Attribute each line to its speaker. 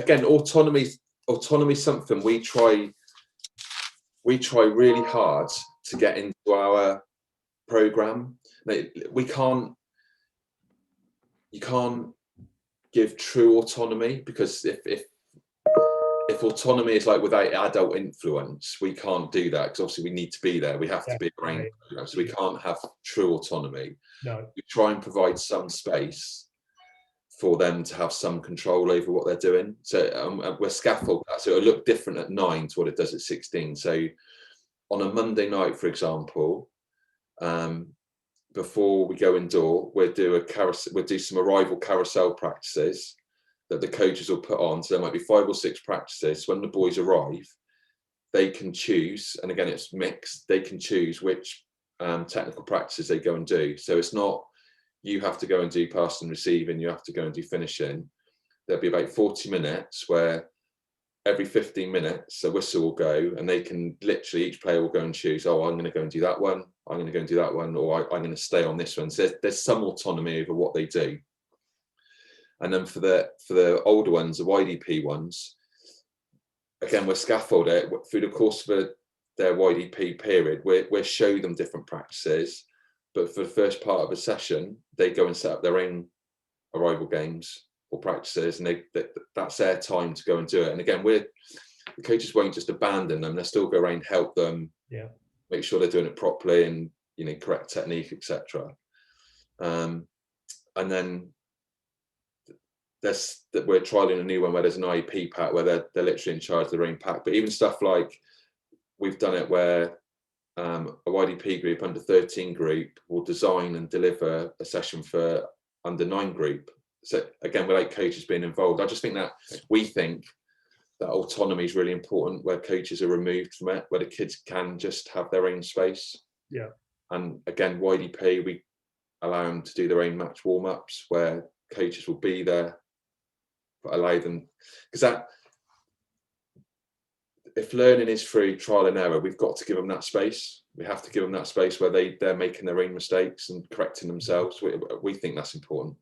Speaker 1: again, autonomy is something we try really hard to get into our program. You can't give true autonomy, because if autonomy is like without adult influence, we can't do that, because obviously we need to be there. We have to be around the program, so we can't have true autonomy.
Speaker 2: No.
Speaker 1: We try and provide some space for them to have some control over what they're doing. So we're scaffold that, so it'll look different at 9 to what it does at 16. So on a Monday night, for example, before we go indoor, we'll do some arrival carousel practices that the coaches will put on. So there might be 5 or 6 practices. When the boys arrive, they can choose, and again, it's mixed, they can choose which technical practices they go and do. So it's not, you have to go and do pass and receiving, you have to go and do finishing. There'll be about 40 minutes where every 15 minutes a whistle will go, and they can literally, each player will go and choose, oh, I'm going to go and do that one, I'm going to go and do that one, or I'm going to stay on this one. So there's some autonomy over what they do. And then for the older ones, the YDP ones, again, we'll scaffold it through the course of their YDP period. We'll show them different practices, but for the first part of a session, they go and set up their own arrival games or practices, and that's their time to go and do it. And again, the coaches won't just abandon them; they'll still go around, help them, make sure they're doing it properly, and correct technique, etc. And then we're trialing a new one where there's an IEP pack where they're literally in charge of their own pack. But even stuff like, we've done it where a YDP group, under 13 group, will design and deliver a session for under 9 group. So again, without coaches being involved, I just think that that autonomy is really important, where coaches are removed from it, where the kids can just have their own space.
Speaker 2: Yeah. And
Speaker 1: again, YDP, we allow them to do their own match warm-ups, where coaches will be there, but allow them, because if learning is through trial and error, we've got to give them that space. We have to give them that space where they're making their own mistakes and correcting themselves. We think that's important.